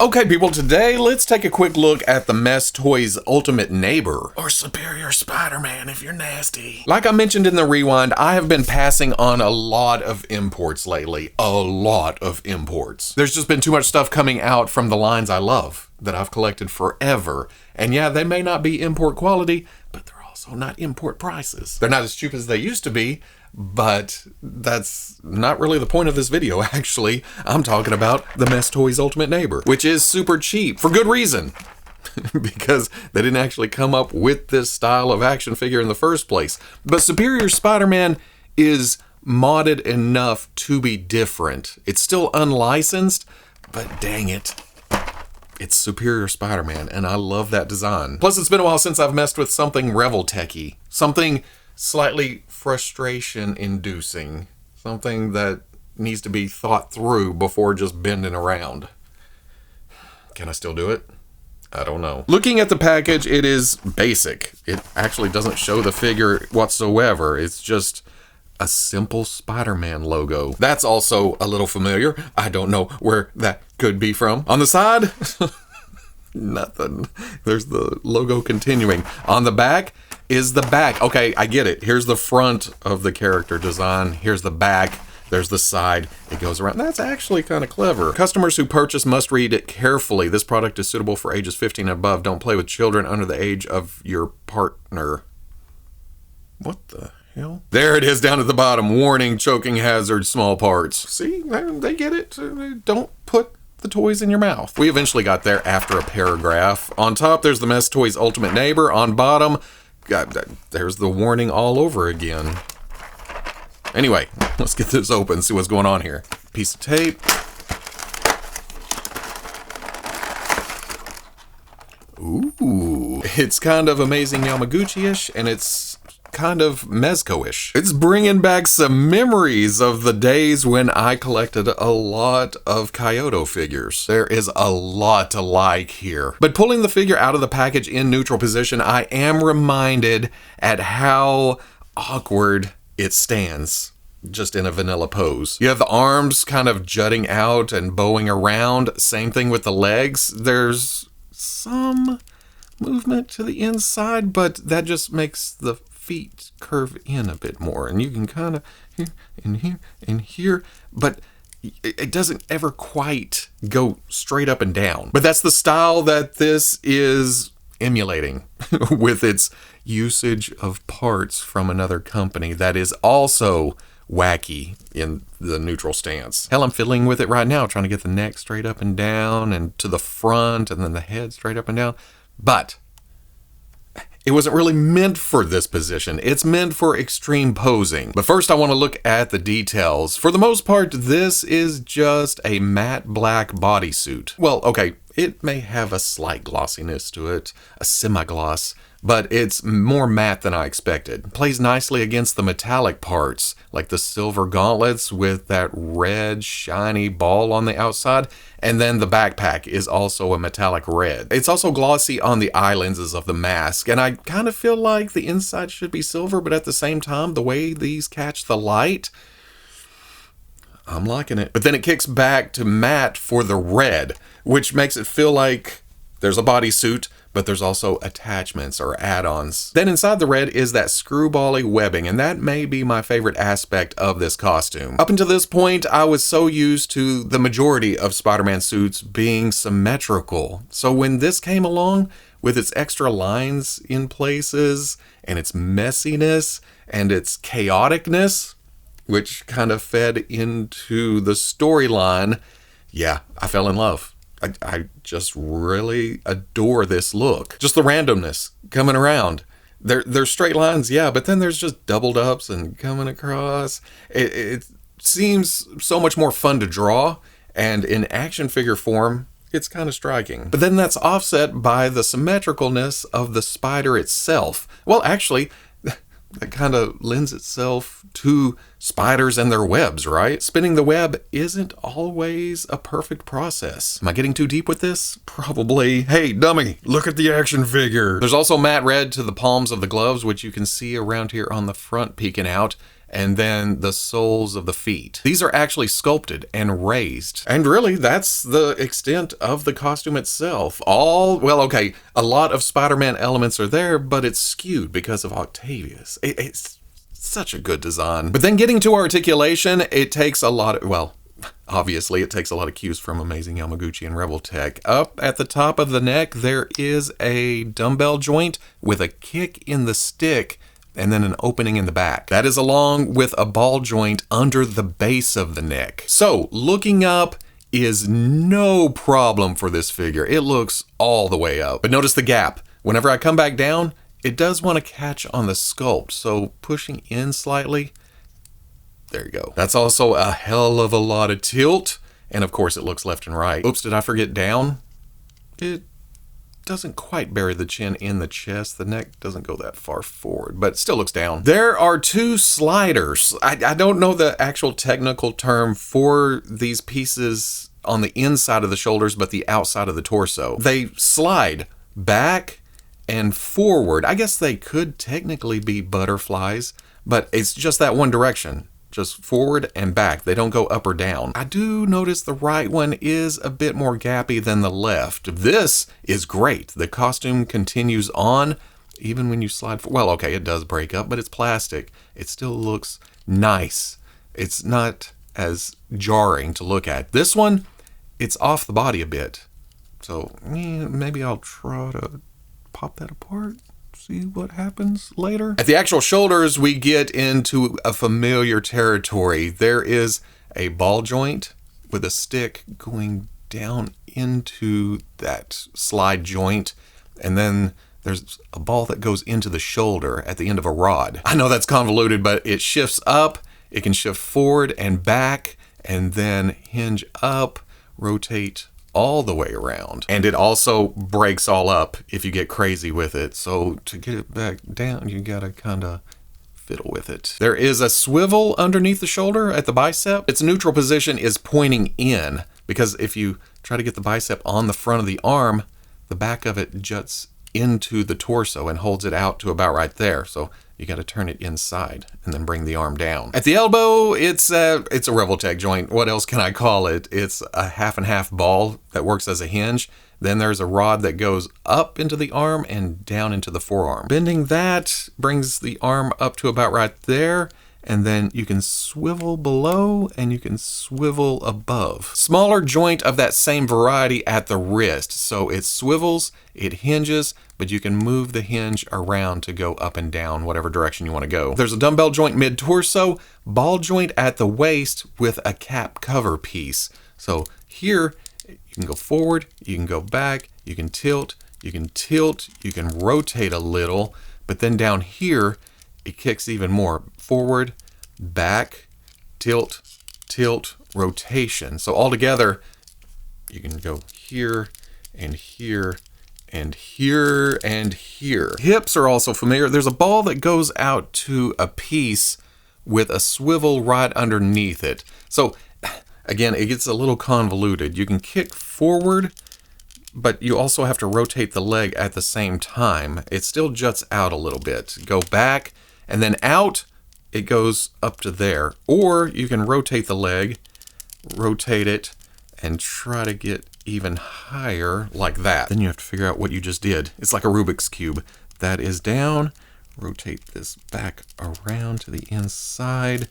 Okay, people, today let's take a quick look at the Mess Toys Ultimate Neighbor, or Superior Spider-Man if you're nasty. Like I mentioned in the rewind, I have been passing on a lot of imports lately. A lot of imports. There's just been too much stuff coming out from the lines I love that I've collected forever. And yeah, they may not be import quality, but they're also not import prices. They're not as cheap as they used to be, but that's not really the point of this video, actually. I'm talking about the Mess Toys Ultimate Neighbor, which is super cheap for good reason. Because they didn't actually come up with this style of action figure in the first place. But Superior Spider-Man is modded enough to be different. It's still unlicensed, but dang it, it's Superior Spider-Man, and I love that design. Plus, it's been a while since I've messed with something Revel-techy, something slightly frustration-inducing, something that needs to be thought through before just bending around. Can I still do it? I don't know. Looking at the package, it is basic. It actually doesn't show the figure whatsoever. It's just a simple Spider-Man logo. That's also a little familiar. I don't know where that could be from. On the side, nothing. There's the logo continuing. On the back is the back. Okay, I get it. Here's the front of the character design. Here's the back. There's the side. It goes around. That's actually kind of clever. Customers who purchase must read it carefully. This product is suitable for ages 15 and above. Don't play with children under the age of your partner. What the hell? There it is down at the bottom. Warning, choking hazard, small parts. See, they get it. Don't put the toys in your mouth. We eventually got there after a paragraph. On top, there's the Mess Toys Ultimate Neighbor. On bottom, there's the warning all over again. Anyway, let's get this open, see what's going on here. Piece of tape. Ooh. It's kind of Amazing Yamaguchi-ish, and it's kind of Mezco-ish. It's bringing back some memories of the days when I collected a lot of Kyoto figures. There is a lot to like here. But pulling the figure out of the package in neutral position, I am reminded at how awkward it stands just in a vanilla pose. You have the arms kind of jutting out and bowing around. Same thing with the legs. There's some movement to the inside, but that just makes the feet curve in a bit more, and you can kind of here and here and here, but it doesn't ever quite go straight up and down. But that's the style that this is emulating with its usage of parts from another company that is also wacky in the neutral stance. Hell, I'm fiddling with it right now, trying to get the neck straight up and down and to the front, and then the head straight up and down. But it wasn't really meant for this position. It's meant for extreme posing. But first I want to look at the details. For the most part, this is just a matte black bodysuit. Well, okay, it may have a slight glossiness to it, a semi-gloss, but it's more matte than I expected. It plays nicely against the metallic parts, like the silver gauntlets with that red shiny ball on the outside, and then the backpack is also a metallic red. It's also glossy on the eye lenses of the mask, and I kind of feel like the inside should be silver, but at the same time, the way these catch the light, I'm liking it. But then it kicks back to matte for the red, which makes it feel like there's a bodysuit, but there's also attachments or add-ons. Then inside the red is that screwball-y webbing, and that may be my favorite aspect of this costume. Up until this point, I was so used to the majority of Spider-Man suits being symmetrical. So when this came along with its extra lines in places, and its messiness, and its chaoticness, which kind of fed into the storyline, yeah, I fell in love. I just really adore this look. Just the randomness coming around. There's straight lines, yeah, but then there's just doubled ups and coming across. It seems so much more fun to draw, and in action figure form, it's kind of striking. But then that's offset by the symmetricalness of the spider itself. Well, actually, that kind of lends itself to spiders and their webs, right? Spinning the web isn't always a perfect process. Am I getting too deep with this? Probably. Hey, dummy, look at the action figure. There's also matte red to the palms of the gloves, which you can see around here on the front peeking out. and then the soles of the feet. These are actually sculpted and raised. And really, that's the extent of the costume itself. Well, okay, a lot of Spider-Man elements are there, but it's skewed because of Octavius. It's such a good design. But then getting to articulation, it takes a lot of, well, obviously, it takes a lot of cues from Amazing Yamaguchi and Rebel Tech. Up at the top of the neck, there is a dumbbell joint with a kick in the stick and then an opening in the back. That is along with a ball joint under the base of the neck. So, looking up is no problem for this figure. It looks all the way up. But notice the gap. Whenever I come back down, it does want to catch on the sculpt. So, pushing in slightly, there you go. That's also a hell of a lot of tilt. And of course it looks left and right. Oops, did I forget down? It doesn't quite bury the chin in the chest. The neck doesn't go that far forward, but it still looks down. There are two sliders. I don't know the actual technical term for these pieces on the inside of the shoulders, but the outside of the torso. They slide back and forward. I guess they could technically be butterflies, but it's just that one direction. Just forward and back. They don't go up or down. I do notice the right one is a bit more gappy than the left. This is great. The costume continues on even when you slide. Well, okay, it does break up, but it's plastic. It still looks nice. It's not as jarring to look at. This one, it's off the body a bit. So maybe I'll try to pop that apart. See what happens later. At the actual shoulders, we get into a familiar territory. There is a ball joint with a stick going down into that slide joint, and then there's a ball that goes into the shoulder at the end of a rod. I know that's convoluted, but it shifts up, it can shift forward and back, and then hinge up, rotate all the way around. And it also breaks all up if you get crazy with it. So to get it back down, you gotta kinda fiddle with it. There is a swivel underneath the shoulder at the bicep. Its neutral position is pointing in, because if you try to get the bicep on the front of the arm, the back of it juts into the torso and holds it out to about right there. So you got to turn it inside and then bring the arm down. At the elbow, it's a Rebel Tech joint. What else can I call it? It's a half and half ball that works as a hinge. Then there's a rod that goes up into the arm and down into the forearm. Bending that brings the arm up to about right there. And then you can swivel below and you can swivel above. Smaller joint of that same variety at the wrist. So it swivels, it hinges, but you can move the hinge around to go up and down, whatever direction you want to go. There's a dumbbell joint mid-torso, ball joint at the waist with a cap cover piece. So here, you can go forward, you can go back, you can tilt, you can rotate a little, but then down here, it kicks even more. Forward, back, tilt, tilt, rotation. So altogether, you can go here and here and here and here. Hips are also familiar. There's a ball that goes out to a piece with a swivel right underneath it. So again, it gets a little convoluted. You can kick forward, but you also have to rotate the leg at the same time. It still juts out a little bit. Go back and then out, it goes up to there. Or you can rotate the leg, rotate it, and try to get even higher like that. Then you have to figure out what you just did. It's like a Rubik's Cube. That is down. Rotate this back around to the inside.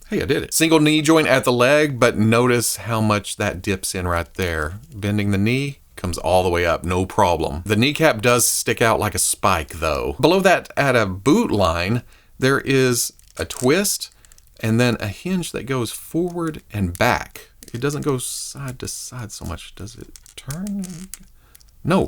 Hey, I did it. Single knee joint at the leg, but notice how much that dips in right there. Bending the knee comes all the way up, no problem. The kneecap does stick out like a spike though. Below that, at a boot line, there is a twist and then a hinge that goes forward and back. It doesn't go side to side so much. Does it turn? No.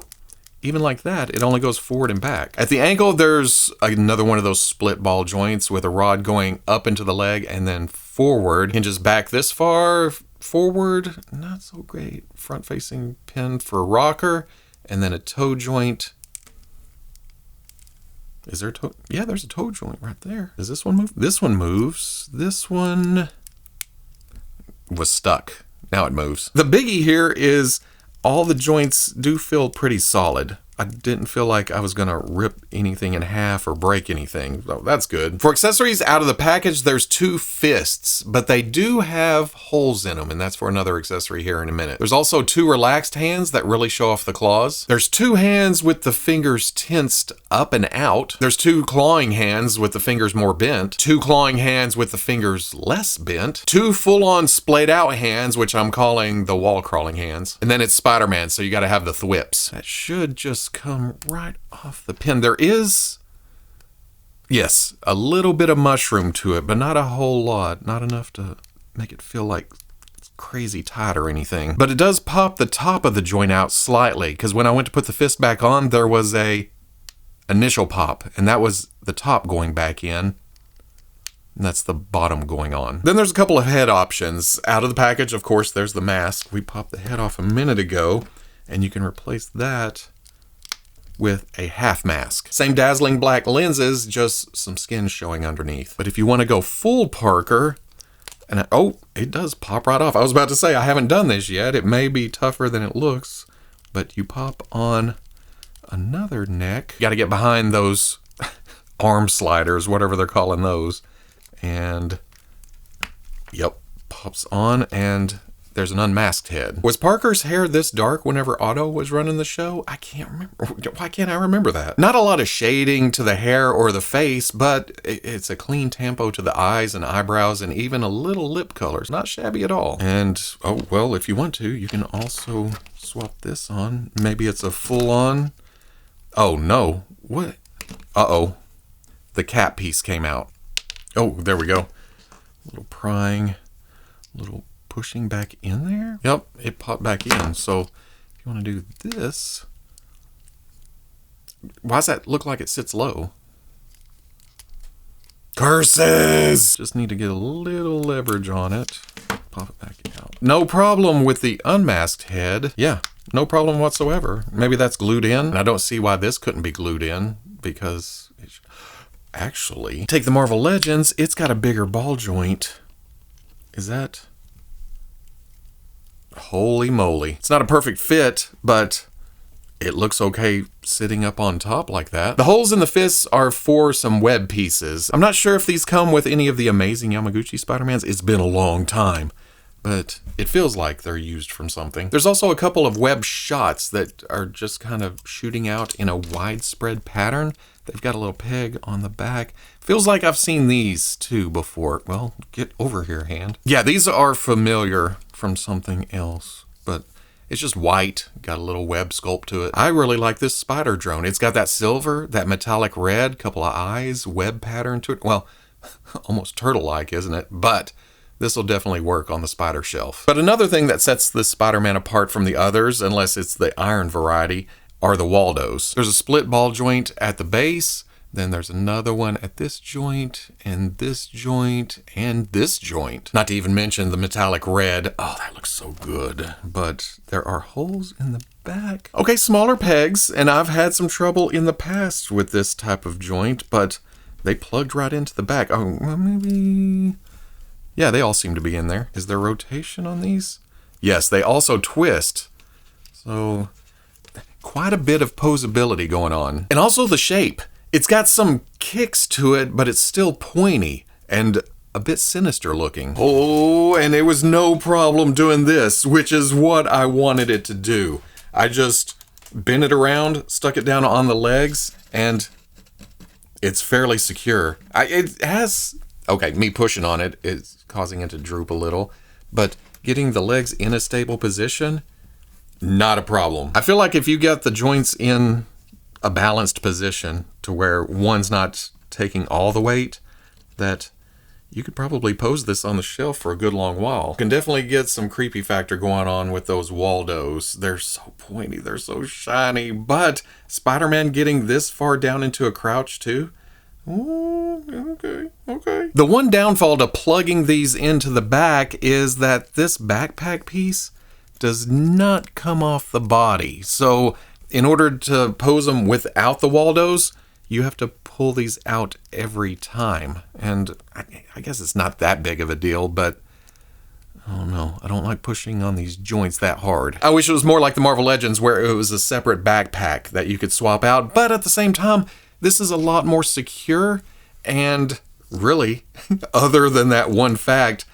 Even like that, it only goes forward and back. At the ankle, there's another one of those split ball joints with a rod going up into the leg and then forward. Hinges back this far, forward, not so great. Front facing pin for rocker, and then a toe joint. Is there a toe? Yeah, there's a toe joint right there. Does this one move? This one moves. This one was stuck. Now it moves. The biggie here is all the joints do feel pretty solid. I didn't feel like I was gonna rip anything in half or break anything, so that's good. For accessories out of the package, there's 2 fists, but they do have holes in them, and that's for another accessory here in a minute. There's also 2 relaxed hands that really show off the claws. There's 2 hands with the fingers tensed up and out. There's 2 clawing hands with the fingers more bent. 2 clawing hands with the fingers less bent. 2 full-on splayed out hands, which I'm calling the wall crawling hands. And then it's Spider-Man, so you gotta have the thwips. That should just come right off the pin. There is, yes, a little bit of mushroom to it, but not a whole lot. Not enough to make it feel like it's crazy tight or anything. But it does pop the top of the joint out slightly, because when I went to put the fist back on, there was a initial pop, and that was the top going back in. And that's the bottom going on. Then there's a couple of head options. Out of the package, of course, there's the mask. We popped the head off a minute ago, and you can replace that with a half mask. Same dazzling black lenses, just some skin showing underneath. But if you want to go full Parker, and oh, it does pop right off. I was about to say, I haven't done this yet. It may be tougher than it looks, but you pop on another neck. You got to get behind those arm sliders, whatever they're calling those. And yep, pops on, and there's an unmasked head. Was Parker's hair this dark whenever Otto was running the show? I can't remember. Why can't I remember that? Not a lot of shading to the hair or the face, but it's a clean tempo to the eyes and eyebrows and even a little lip colors. Not shabby at all. And, oh, well, if you want to, you can also swap this on. Maybe it's a full-on. Oh, no. What? Uh-oh. The cap piece came out. Oh, there we go. A little prying, a little pushing back in there. Yep, it popped back in. So if you want to do this, why does that look like it sits low? Curses! Just need to get a little leverage on it. Pop it back out. No problem with the unmasked head. Yeah, no problem whatsoever. Maybe that's glued in. And I don't see why this couldn't be glued in, because it's actually, take the Marvel Legends, it's got a bigger ball joint. Is that? Holy moly. It's not a perfect fit, but it looks okay sitting up on top like that. The holes in the fists are for some web pieces. I'm not sure if these come with any of the amazing Yamaguchi Spider-Mans. It's been a long time, but it feels like they're used from something. There's also a couple of web shots that are just kind of shooting out in a widespread pattern. They've got a little peg on the back. Feels like I've seen these too before. Well, get over here, hand. Yeah, these are familiar from something else, but it's just white, got a little web sculpt to it. I really like this spider drone. It's got that silver, that metallic red, couple of eyes, web pattern to it. Well, almost turtle-like, isn't it? But this will definitely work on the spider shelf. But another thing that sets this Spider-Man apart from the others, unless it's the iron variety, are the Waldoes. There's a split ball joint at the base, then there's another one at this joint, and this joint, and this joint. Not to even mention the metallic red. Oh, that looks so good. But there are holes in the back. Okay, smaller pegs, and I've had some trouble in the past with this type of joint, but they plugged right into the back. Oh, well, maybe... yeah, they all seem to be in there. Is there rotation on these? Yes, they also twist. So quite a bit of posability going on. And also the shape. It's got some kicks to it, but it's still pointy and a bit sinister looking. Oh, and it was no problem doing this, which is what I wanted it to do. I just bent it around, stuck it down on the legs, and it's fairly secure. It has, okay, me pushing on it is causing it to droop a little, but getting the legs in a stable position, not a problem. I feel like if you get the joints in a balanced position to where one's not taking all the weight, that you could probably pose this on the shelf for a good long while. You can definitely get some creepy factor going on with those Waldoes. They're so pointy, they're so shiny, but Spider-Man getting this far down into a crouch too? Oh, okay. The one downfall to plugging these into the back is that this backpack piece does not come off the body. So in order to pose them without the Waldoes, you have to pull these out every time. And I guess it's not that big of a deal, but Oh no, I don't like pushing on these joints that hard. I wish it was more like the Marvel Legends where it was a separate backpack that you could swap out, but at the same time, this is a lot more secure, and really, other than that one fact,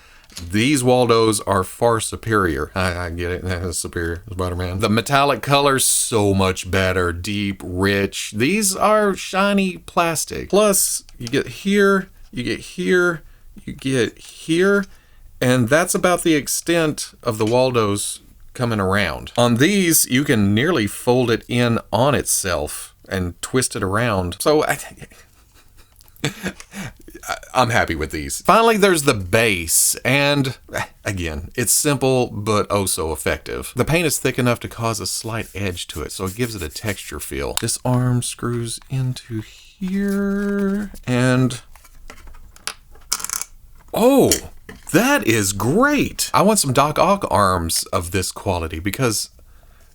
these Waldoes are far superior. I get it, superior Spider-Man. The metallic color's so much better, deep, rich. These are shiny plastic. Plus, you get here, you get here, you get here, and that's about the extent of the Waldoes coming around. On these, you can nearly fold it in on itself and twist it around. So I'm happy with these. Finally, there's the base, and again, it's simple, but oh so effective. The paint is thick enough to cause a slight edge to it, so it gives it a texture feel. This arm screws into here, and oh, that is great. I want some Doc Ock arms of this quality because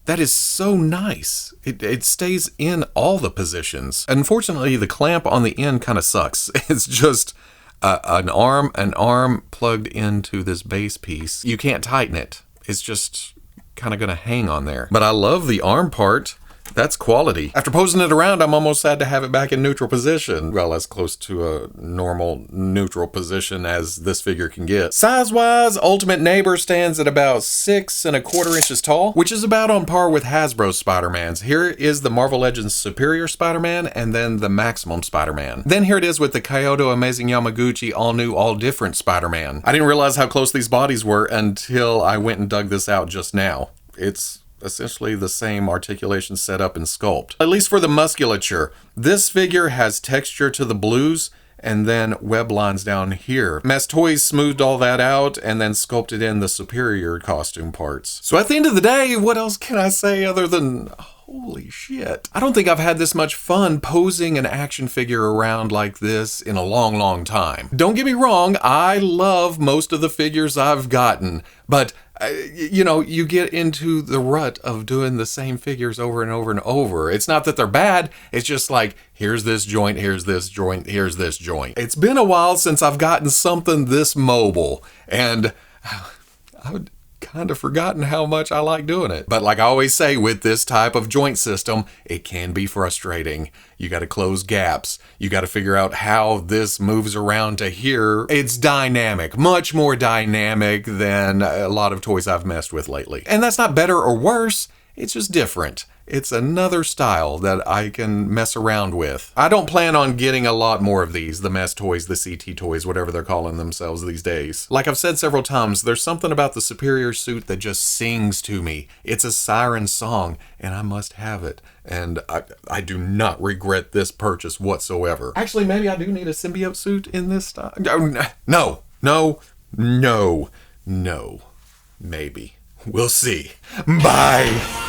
that is so nice. It stays in all the positions. Unfortunately, the clamp on the end kind of sucks. It's just an arm plugged into this base piece. You can't tighten it. It's just kind of going to hang on there. But I love the arm part. That's quality. After posing it around, I'm almost sad to have it back in neutral position. Well, as close to a normal neutral position as this figure can get. Size-wise, Ultimate Neighbor stands at about 6 1/4 inches tall, which is about on par with Hasbro's Spider-Mans. Here is the Marvel Legends Superior Spider-Man, and then the Maximum Spider-Man. Then here it is with the Kyoto Amazing Yamaguchi All New, All Different Spider-Man. I didn't realize how close these bodies were until I went and dug this out just now. It's essentially the same articulation setup and sculpt. At least for the musculature. This figure has texture to the blues and then web lines down here. Mess Toys smoothed all that out and then sculpted in the superior costume parts. So at the end of the day, what else can I say other than holy shit. I don't think I've had this much fun posing an action figure around like this in a long, long time. Don't get me wrong, I love most of the figures I've gotten, but you know, you get into the rut of doing the same figures over and over and over. It's not that they're bad, it's just like, here's this joint, here's this joint, here's this joint. It's been a while since I've gotten something this mobile, and I've kind of forgotten how much I like doing it. But like I always say, with this type of joint system, it can be frustrating. You got to close gaps. You got to figure out how this moves around to here. It's dynamic, much more dynamic than a lot of toys I've messed with lately. And that's not better or worse, it's just different. It's another style that I can mess around with. I don't plan on getting a lot more of these, the Mess Toys, the CT Toys, whatever they're calling themselves these days. Like I've said several times, there's something about the Superior suit that just sings to me. It's a siren song, and I must have it. And I do not regret this purchase whatsoever. Actually, maybe I do need a symbiote suit in this style. No. Maybe. We'll see. Bye.